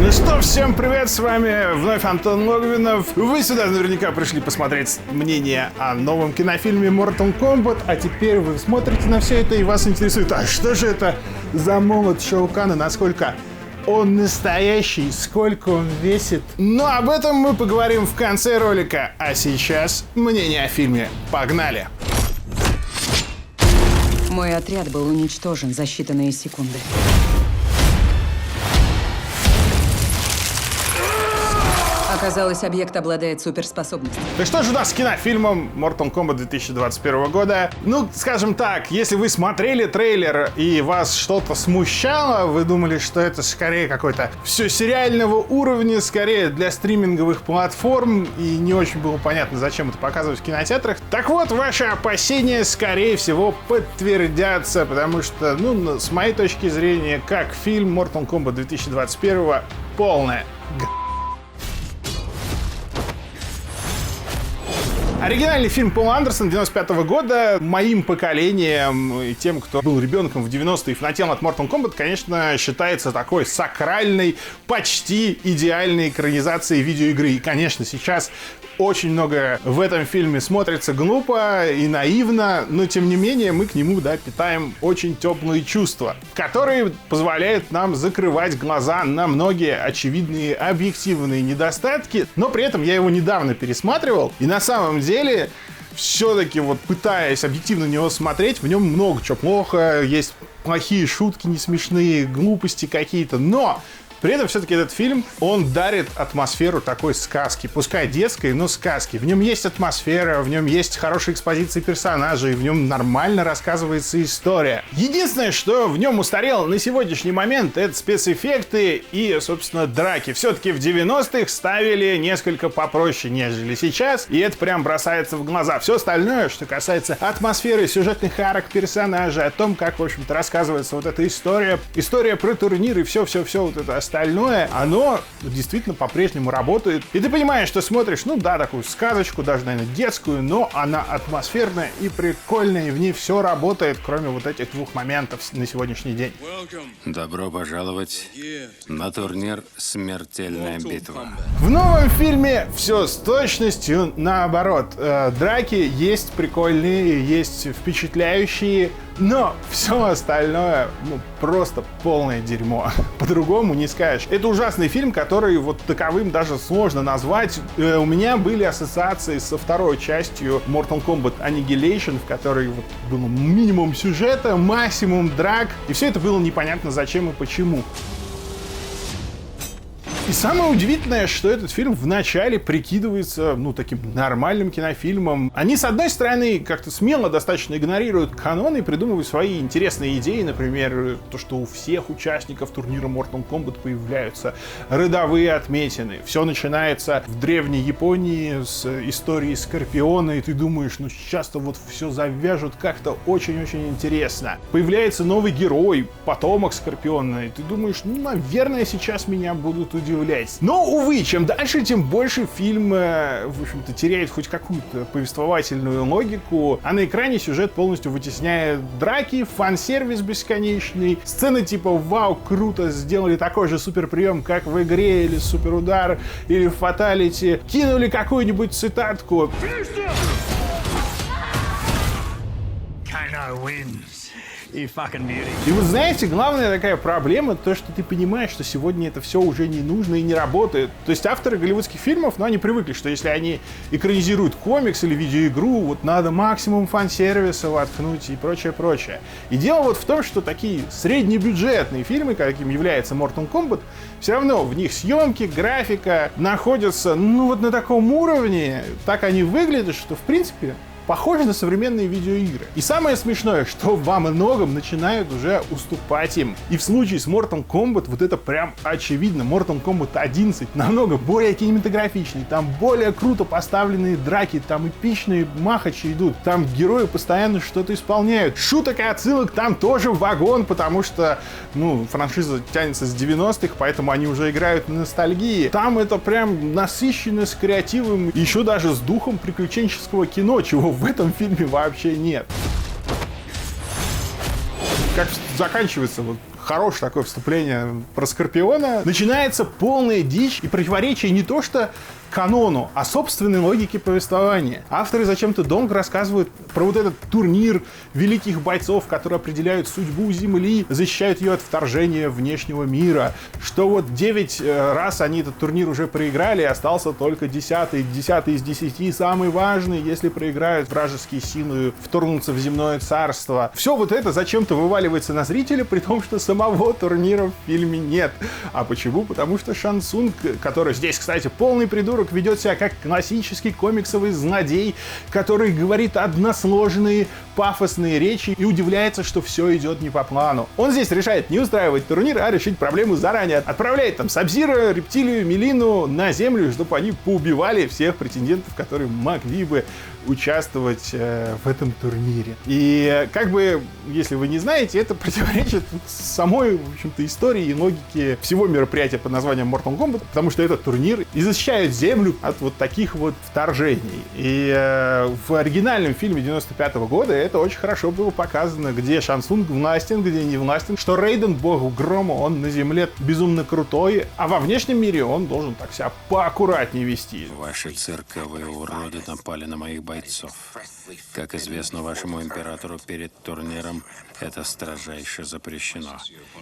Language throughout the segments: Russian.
Ну что, всем привет, с вами вновь Антон Логвинов. Вы сюда наверняка пришли посмотреть мнение о новом кинофильме Mortal Kombat, а теперь вы смотрите на все это и вас интересует, а что же это за молот Шоу Кана, насколько он настоящий, сколько он весит. Но об этом мы поговорим в конце ролика, а сейчас мнение о фильме. Погнали! Мой отряд был уничтожен за считанные секунды. Оказалось, объект обладает суперспособностью. Так что же у нас с кинофильмом Mortal Kombat 2021 года? Ну, скажем так, если вы смотрели трейлер и вас что-то смущало, вы думали, что это скорее какой-то все сериального уровня, скорее для стриминговых платформ, и не очень было понятно, зачем это показывать в кинотеатрах. Так вот, ваши опасения, скорее всего, подтвердятся, потому что, ну, с моей точки зрения, как фильм Mortal Kombat 2021 полная Оригинальный фильм Пола Андерсона 95 года моим поколением и тем, кто был ребенком в 90-е и фанател от Mortal Kombat, конечно, считается такой сакральной, почти идеальной экранизацией видеоигры. И, конечно, сейчас очень много в этом фильме смотрится глупо и наивно, но, тем не менее, мы к нему, питаем очень теплые чувства, которые позволяют нам закрывать глаза на многие очевидные объективные недостатки, но при этом я его недавно пересматривал, и на самом деле, все-таки вот пытаясь объективно на него смотреть, в нем много чего плохо, есть плохие шутки, не смешные, глупости какие-то, но при этом все-таки этот фильм, он дарит атмосферу такой сказки, пускай детской, но сказки. В нем есть атмосфера, в нем есть хорошая экспозиция персонажей, в нем нормально рассказывается история. Единственное, что в нем устарело на сегодняшний момент, это спецэффекты и, собственно, драки. Все-таки в 90-х ставили несколько попроще, нежели сейчас, и это прям бросается в глаза. Все остальное, что касается атмосферы, сюжетных арок персонажей, о том, как, в общем-то, рассказывается вот эта история про турнир и все вот это остальное, оно действительно по-прежнему работает. И ты понимаешь, что смотришь, такую сказочку, даже, наверное, детскую, но она атмосферная и прикольная, и в ней все работает, кроме вот этих двух моментов на сегодняшний день. Добро пожаловать на турнир «Смертельная битва». В новом фильме все с точностью наоборот. Драки есть прикольные, есть впечатляющие, но все остальное, просто полное дерьмо. По-другому не скажешь. Это ужасный фильм, который вот таковым даже сложно назвать. У меня были ассоциации со второй частью Mortal Kombat Annihilation, в которой вот было минимум сюжета, максимум драк, и все это было непонятно зачем и почему. И самое удивительное, что этот фильм вначале прикидывается, таким нормальным кинофильмом. Они, с одной стороны, как-то смело достаточно игнорируют канон и придумывают свои интересные идеи. Например, то, что у всех участников турнира Mortal Kombat появляются родовые отметины. Все начинается в древней Японии с истории Скорпиона, и ты думаешь, сейчас-то вот все завяжут как-то очень-очень интересно. Появляется новый герой, потомок Скорпиона, и ты думаешь, наверное, сейчас меня будут удивлять. Но, увы, чем дальше, тем больше фильм, в общем-то, теряет хоть какую-то повествовательную логику, а на экране сюжет полностью вытесняет драки, фан-сервис бесконечный, сцены типа «Вау, круто, сделали такой же суперприем, как в игре», или «Суперудар», или «Фаталити», кинули какую-нибудь цитатку. И вы знаете, главная такая проблема, то, что ты понимаешь, что сегодня это все уже не нужно и не работает. То есть авторы голливудских фильмов, они привыкли, что если они экранизируют комикс или видеоигру, вот надо максимум фан-сервиса воткнуть и прочее. И дело вот в том, что такие среднебюджетные фильмы, каким является Mortal Kombat, все равно в них съемки, графика находятся, на таком уровне, так они выглядят, что, в принципе, похожи на современные видеоигры. И самое смешное, что во многом начинают уже уступать им. И в случае с Mortal Kombat вот это прям очевидно. Mortal Kombat 11 намного более кинематографичный, там более круто поставленные драки, там эпичные махачи идут, там герои постоянно что-то исполняют. Шуток и отсылок там тоже вагон, потому что, франшиза тянется с 90-х, поэтому они уже играют на ностальгии. Там это прям насыщенно с креативом, еще даже с духом приключенческого кино, чего в этом фильме вообще нет. Как заканчивается хорошее такое вступление про Скорпиона, начинается полная дичь и противоречие не то что канону, а собственной логике повествования. Авторы зачем-то долго рассказывают про вот этот турнир великих бойцов, которые определяют судьбу Земли, защищают ее от вторжения внешнего мира, что вот 9 раз они этот турнир уже проиграли, остался только 10-й из 10, самый важный, если проиграют вражеские силы, вторгнутся в земное царство. Все вот это зачем-то вываливается на зрителя, при том, что самого турнира в фильме нет. А почему? Потому что Шан Цунг, который здесь, кстати, полный придурок, ведет себя как классический комиксовый злодей, который говорит односложные, пафосные речи и удивляется, что все идет не по плану. Он здесь решает не устраивать турнир, а решить проблему заранее. Отправляет там Сабзира, Рептилию, Мелину на Землю, чтобы они поубивали всех претендентов, которые могли бы участвовать в этом турнире. И как бы, если вы не знаете, это противоречит самой, в общем-то, истории и логике всего мероприятия под названием Mortal Kombat, потому что этот турнир и защищает Землю от вот таких вот вторжений. И в оригинальном фильме 95-го года это очень хорошо было показано, где Шан Цунг властен, где не властен, что Рейден, бог грома, он на Земле безумно крутой, а во внешнем мире он должен так себя поаккуратнее вести. Ваши цирковые уроды напали на моих бойцов. Как известно вашему императору, перед турниром это строжайше запрещено.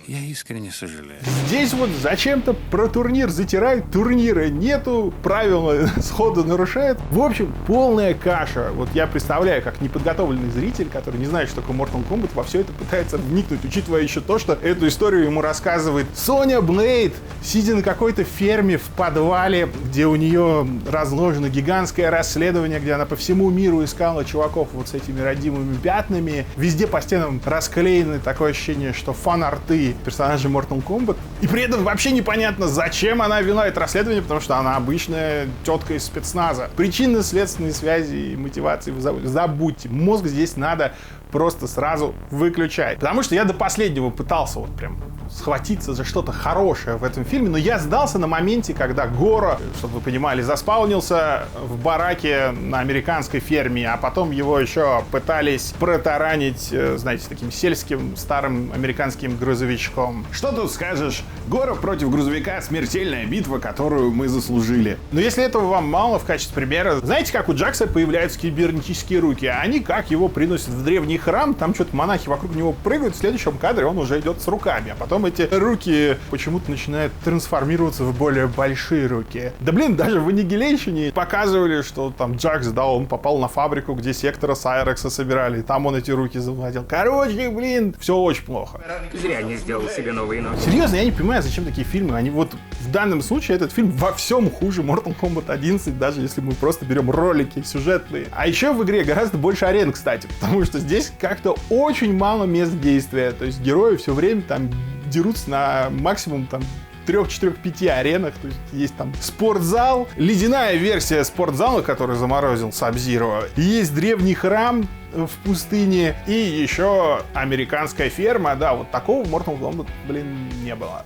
Я искренне сожалею. Здесь вот зачем-то про турнир затирают, турнира нету, правила сходу нарушают. В общем, полная каша. Вот я представляю, как неподготовленный зритель, который не знает, что такое Mortal Kombat, во все это пытается вникнуть, учитывая еще то, что эту историю ему рассказывает Соня Блейд, сидя на какой-то ферме в подвале, где у нее разложено гигантское расследование, где она по всему миру искала чуваков вот с этими родимыми пятнами. Везде по стенам расклеены, такое ощущение, что фан-арты персонажей Mortal Kombat. И при этом вообще непонятно, зачем она вела это расследование, потому что она обычная тетка из спецназа. Причинно-следственные связи и мотивации вы забудьте. Мозг здесь надо просто сразу выключать. Потому что я до последнего пытался вот прям схватиться за что-то хорошее в этом фильме, но я сдался на моменте, когда Горо, чтобы вы понимали, заспаунился в бараке на американской ферме, а потом его еще пытались протаранить, знаете, таким сельским старым американским грузовичком. Что тут скажешь? Горо против грузовика — смертельная битва, которую мы заслужили. Но если этого вам мало в качестве примера, знаете, как у Джакса появляются кибернетические руки, а они как его приносят в древний храм, там что-то монахи вокруг него прыгают, в следующем кадре он уже идет с руками, а потом эти руки почему-то начинают трансформироваться в более большие руки. Да блин, даже в Annihilation показывали, что там Джакс, да, он попал на фабрику, где сектора Сайрекса собирали, и там он эти руки завладел. Короче, блин, все очень плохо. Зря не сделал себе новые ноги. Серьезно, я не понимаю, зачем такие фильмы. Они вот в данном случае этот фильм во всем хуже Mortal Kombat 11, даже если мы просто берем ролики сюжетные. А еще в игре гораздо больше арен, кстати, потому что здесь как-то очень мало мест действия. То есть герои все время там дерутся на максимум там 3, 4, 5 аренах. То есть там спортзал, ледяная версия спортзала, который заморозил Сабзиро. Есть древний храм в пустыне и еще американская ферма. Да, вот такого в Mortal Kombat, блин, не было.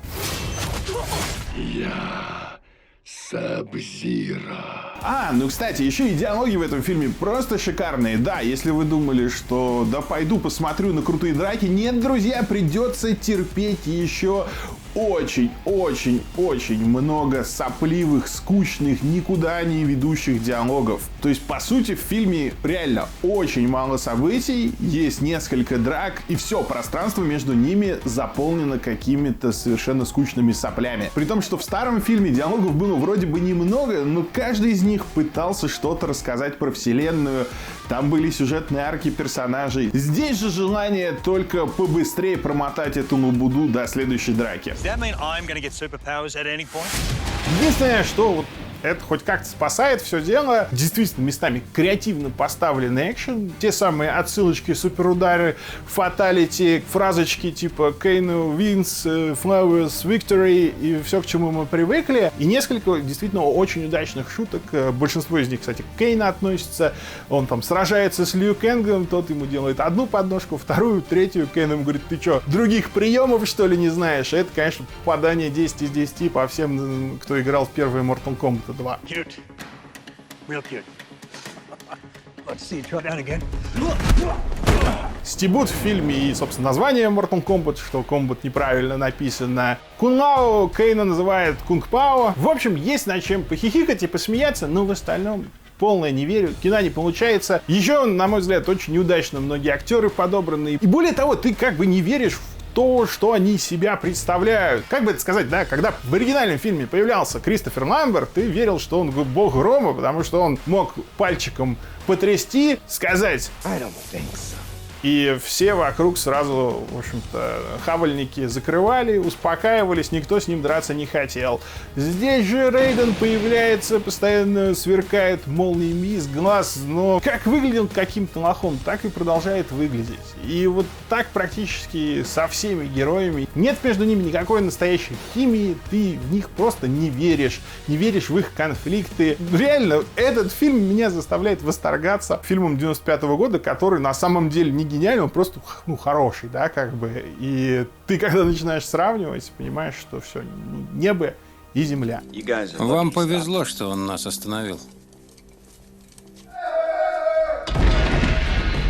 Я Сабзиро. Ну, кстати, еще и диалоги в этом фильме просто шикарные. Да, если вы думали, что да пойду посмотрю на крутые драки, нет, друзья, придется терпеть еще очень много сопливых, скучных, никуда не ведущих диалогов. То есть, по сути, в фильме реально очень мало событий, есть несколько драк, и все пространство между ними заполнено какими-то совершенно скучными соплями. При том, что в старом фильме диалогов было вроде бы немного, но каждый из них пытался что-то рассказать про вселенную. Там были сюжетные арки персонажей. Здесь же желание только побыстрее промотать эту лабуду до следующей драки. Единственное, что вот это хоть как-то спасает все дело. Действительно, местами креативно поставленный экшен. Те самые отсылочки, суперудары, фаталити, фразочки типа Кейну wins, Flowers victory и все, к чему мы привыкли. И несколько действительно очень удачных шуток. Большинство из них, кстати, к Кейну относится. Он там сражается с Лью Кэнгом, тот ему делает одну подножку, вторую, третью. Кейн ему говорит: ты что, других приемов, что ли, не знаешь? Это, конечно, попадание 10 из 10 по всем, кто играл в первый Mortal Kombat 2. Cute. Real cute. Let's see, try that again. стебут в фильме и, собственно, название Mortal Kombat, что Kombat неправильно написано. Кунг-Лао Кейна называет Кунг-Пао. В общем, есть над чем похихикать и посмеяться, но в остальном полное не верю, кино не получается. Еще, на мой взгляд, очень неудачно многие актеры подобраны. И более того, ты как бы не веришь в то, что они из себя представляют. Как бы это сказать, да, когда в оригинальном фильме появлялся Кристофер Ламберт, ты верил, что он бог грома, потому что он мог пальчиком потрясти, сказать и все вокруг сразу, в общем-то, хавальники закрывали, успокаивались, никто с ним драться не хотел. Здесь же Рейден появляется, постоянно сверкает молниями из глаз, но как выглядел каким-то лохом, так и продолжает выглядеть. И вот так практически со всеми героями. Нет между ними никакой настоящей химии, ты в них просто не веришь в их конфликты. Реально, этот фильм меня заставляет восторгаться фильмом 95-го года, который на самом деле не гениальный, он просто, хороший, да, как бы. И ты, когда начинаешь сравнивать, понимаешь, что все, небо и земля. Вам повезло, что он нас остановил.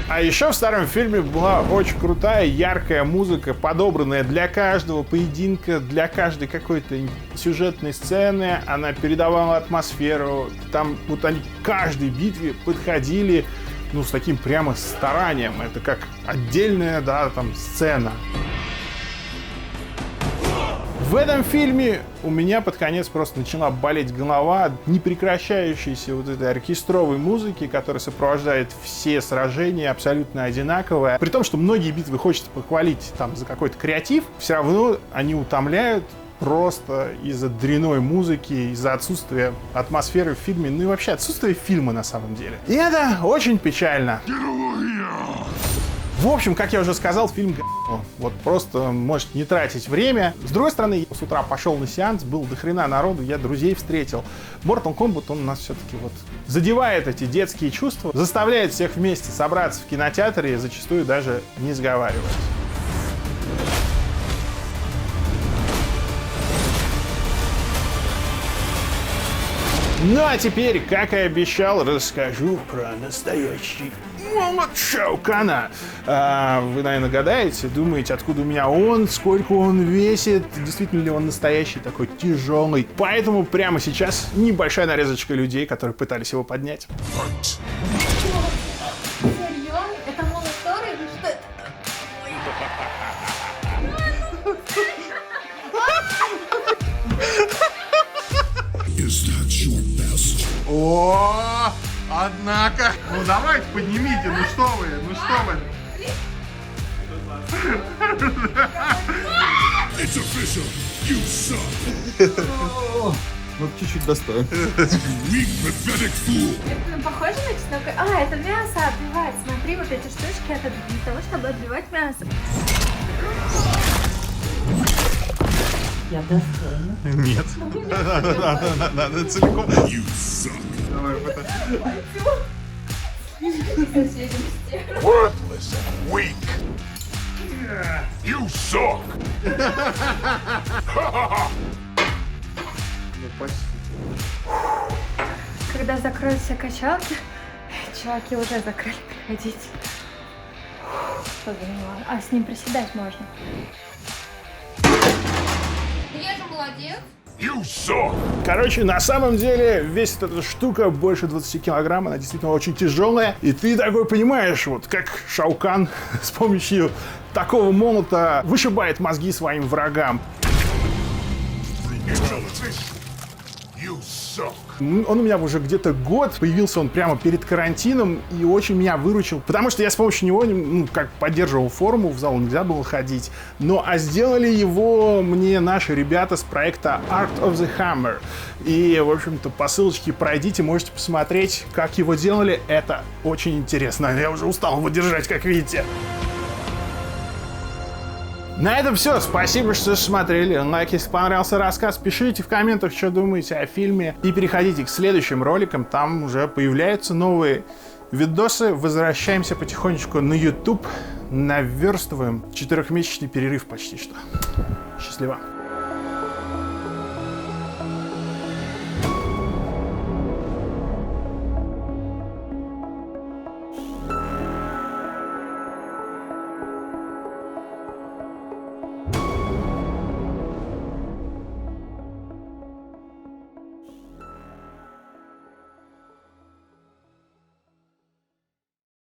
А еще в старом фильме была очень крутая, яркая музыка, подобранная для каждого поединка, для каждой какой-то сюжетной сцены. Она передавала атмосферу. Там вот они к каждой битве подходили, с таким прямо старанием. Это как отдельная, да, там, сцена. В этом фильме у меня под конец просто начала болеть голова от непрекращающейся вот этой оркестровой музыки, которая сопровождает все сражения абсолютно одинаковая. При том, что многие битвы хочется похвалить там за какой-то креатив, все равно они утомляют просто из-за дрянной музыки, из-за отсутствия атмосферы в фильме, и вообще отсутствия фильма на самом деле. И это очень печально. В общем, как я уже сказал, фильм вот просто можете не тратить время. С другой стороны, с утра пошел на сеанс, был дохрена народу, я друзей встретил. Mortal Kombat, он у нас все-таки вот задевает эти детские чувства, заставляет всех вместе собраться в кинотеатре и зачастую даже не сговариваясь. Ну а теперь, как и обещал, расскажу про настоящий молот Шао Кана. Вы, наверное, гадаете, думаете, откуда у меня он, сколько он весит, действительно ли он настоящий, такой тяжелый. Поэтому прямо сейчас небольшая нарезочка людей, которые пытались его поднять. Серьезно? Это молот Тора или что это? О, однако. Ну давайте поднимите, ну что вы. It's official. You suck. Вот чуть-чуть достоин. Weak, pathetic fool. Это похоже на чеснок? А, это мясо отбивать. Смотри, вот эти штучки, это для того, чтобы отбивать мясо. Я достойна. Нет. Надо целиком. You suck. Давай, Worthless and weak. You suck. Когда закроют все качалки, чуваки уже закрыли, приходите. Что за него? А с ним приседать можно. Я же молодец. You suck. Короче, на самом деле, весит эта штука больше 20 килограмм, она действительно очень тяжелая. И ты такой понимаешь, вот как Шао Кан с помощью такого молота вышибает мозги своим врагам. You suck. Он у меня уже где-то год, появился он прямо перед карантином и очень меня выручил, потому что я с помощью него, как поддерживал форму, в зал нельзя было ходить. А сделали его мне наши ребята с проекта Art of the Hammer. И, в общем-то, по ссылочке пройдите, можете посмотреть, как его делали. Это очень интересно. Я уже устал его держать, как видите. На этом все. Спасибо, что смотрели. Лайк, если понравился рассказ. Пишите в комментах, что думаете о фильме. И переходите к следующим роликам. Там уже появляются новые видосы. Возвращаемся потихонечку на YouTube. Наверстываем 4-месячный перерыв почти что. Счастливо.